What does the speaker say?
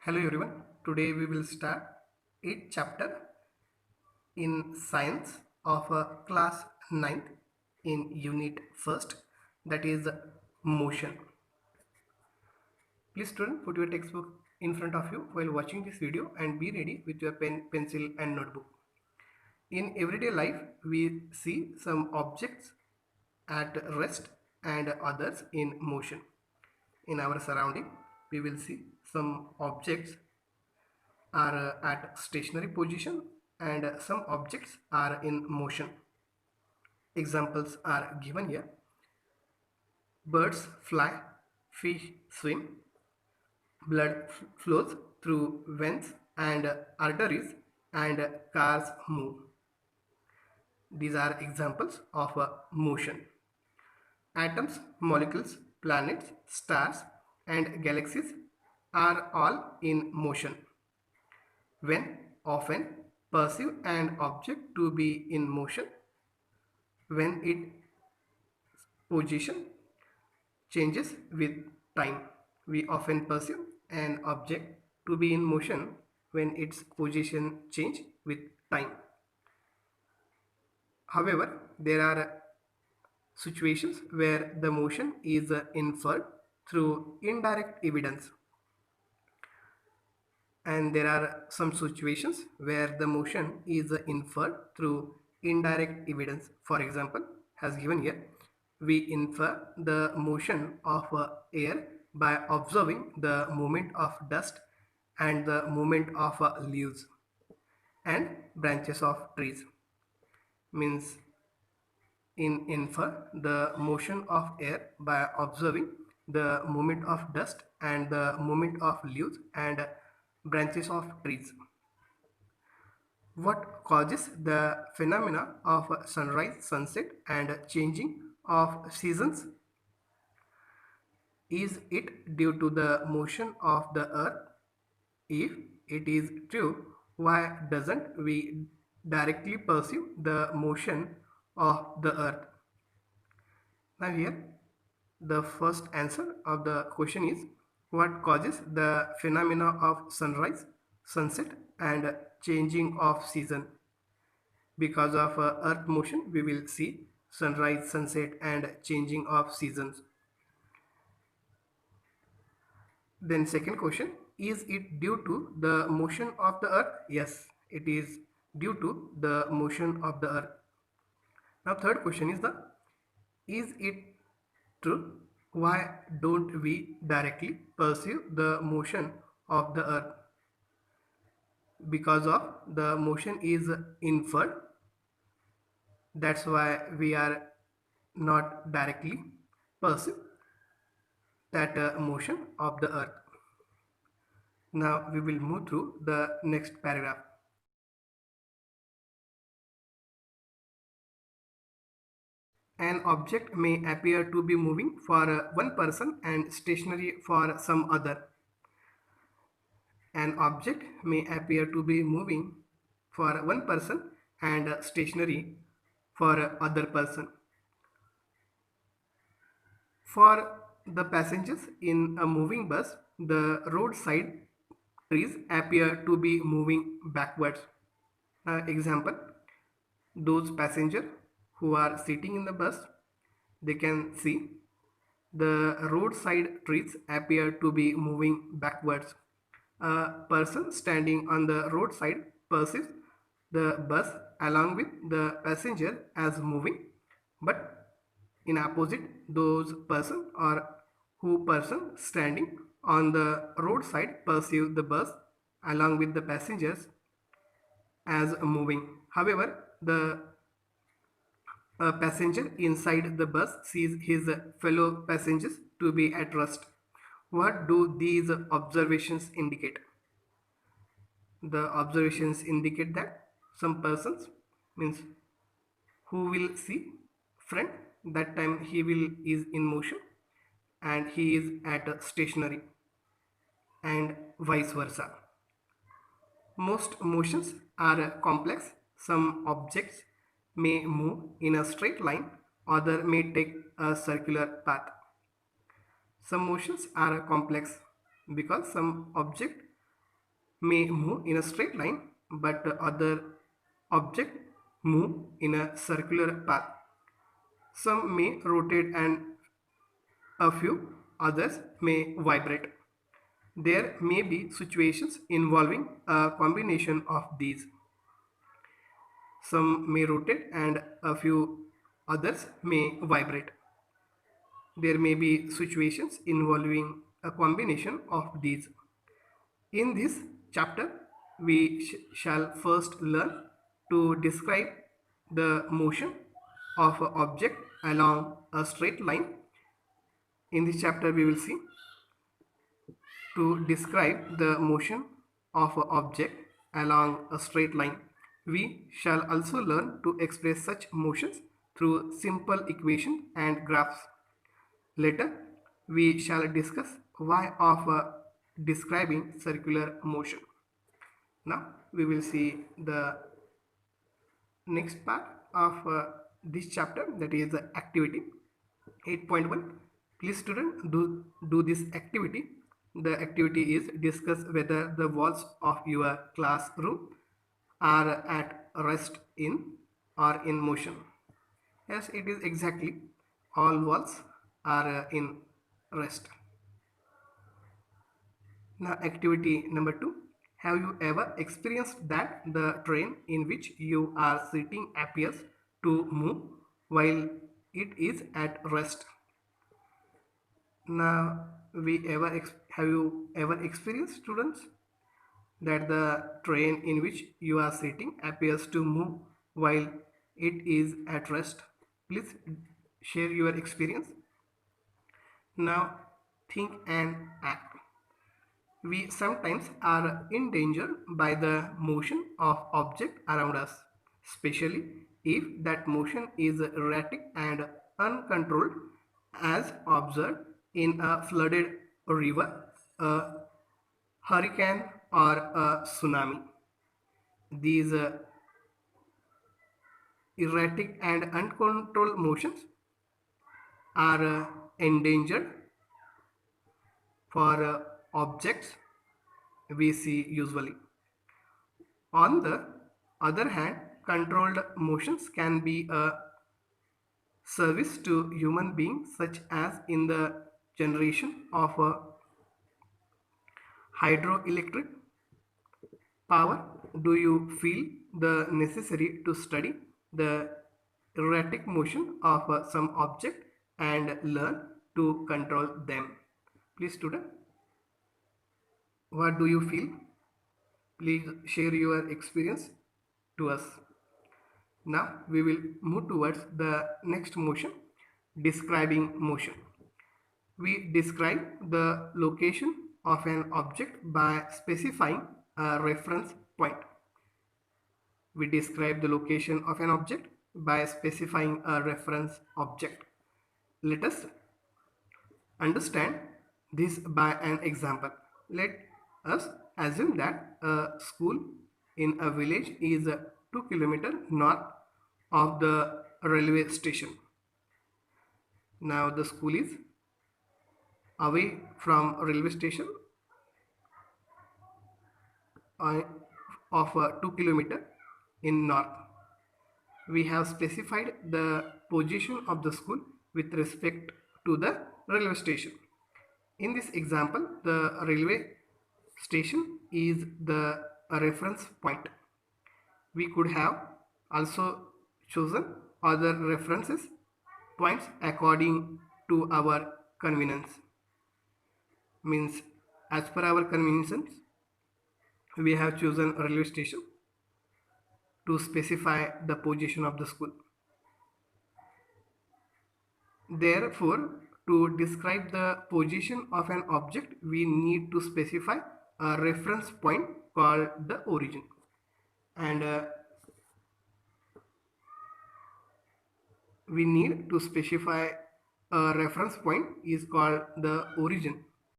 Hello everyone. Today we will start 8th chapter in science of class 9th in unit first, that is motion. Please student, put your textbook in front of you while watching this video and be ready with your pen, pencil and notebook. In everyday life we see some objects at rest and others in motion. In our surrounding we will see some objects are at stationary position and some objects are in motion. Examples are given here. Birds fly, fish swim, blood flows through veins and arteries, and cars move. These are examples of motion. Atoms, molecules, planets, stars and galaxies are all in motion. When often perceive an object to be in motion when its position changes with time. We often perceive an object to be in motion when its position changes with time. However, there are situations where the motion is inferred through indirect evidence, and there are some situations where the motion is inferred through indirect evidence. For example, as given here, we infer the motion of air by observing the movement of dust and the movement of leaves and branches of trees. Means infer the motion of air by observing the movement of dust and the movement of leaves and branches of trees. What causes the phenomena of sunrise, sunset and changing of seasons? Is it due to the motion of the earth? If it is true, why doesn't we directly perceive the motion of the earth? Now here the first answer of the question is, what causes the phenomena of sunrise, sunset and changing of season? Because of earth motion we will see sunrise, sunset and changing of seasons. Then second question, is it due to the motion of the earth? Yes, it is due to the motion of the earth. Now third question is it true? Why don't we directly perceive the motion of the earth? Because of the motion is inferred, that's why we are not directly perceive that motion of the earth. Now we will move through the next paragraph. An object may appear to be moving for one person and stationary for some other. An object may appear to be moving for one person and stationary for other person. For the passengers in a moving bus, the roadside trees appear to be moving backwards. Example, those passengers who are sitting in the bus, they can see the roadside trees appear to be moving backwards. A person standing on the roadside perceives the bus along with the passenger as moving, but in opposite, those person or who person standing on the roadside perceive the bus along with the passengers as moving. However, the passenger inside the bus sees his fellow passengers to be at rest. What do these observations indicate? The observations indicate that some persons, means who will see front, that time he will is in motion and he is at a stationary, and vice versa. Most motions are complex. Some objects may move in a straight line, other may take a circular path. Some motions are complex because some object may move in a straight line, but other objects move in a circular path. Some may rotate and a few others may vibrate. There may be situations involving a combination of these. Some may rotate and a few others may vibrate. There may be situations involving a combination of these. In this chapter, we shall first learn to describe the motion of an object along a straight line. In this chapter, we will see to describe the motion of an object along a straight line. We shall also learn to express such motions through simple equations and graphs. Later, we shall discuss why of describing circular motion. Now, we will see the next part of this chapter, that is the activity 8.1. Please student, do this activity. The activity is discuss whether the walls of your classroom are at rest in or in motion. Yes, it is exactly, all walls are in rest. Now, activity number 2. Have you ever experienced that the train in which you are sitting appears to move while it is at rest? Now, have you ever experienced, students, that the train in which you are sitting appears to move while it is at rest? Please share your experience. Now, think and act. We sometimes are in danger by the motion of object around us, especially if that motion is erratic and uncontrolled, as observed in a flooded river, a hurricane, or a tsunami. These erratic and uncontrolled motions are endangered for objects we see usually. On the other hand, controlled motions can be a service to human beings, such as in the generation of hydroelectric power. Do you feel the necessary to study the erratic motion of some object and learn to control them? Please student, what do you feel? Please share your experience to us. Now we will move towards the next motion, describing motion. We describe the location of an object by specifying a reference point. We describe the location of an object by specifying a reference object. Let us understand this by an example. Let us assume that a school in a village is 2 kilometers north of the railway station. Now the school is away from railway station of 2 kilometers in north. We have specified the position of the school with respect to the railway station. In this example, the railway station is the reference point. We could have also chosen other references points according to our convenience. Means, as per our convenience, we have chosen a railway station to specify the position of the school. Therefore, to describe the position of an object, we need to specify a reference point called the origin. And we need to specify a reference point is called the origin.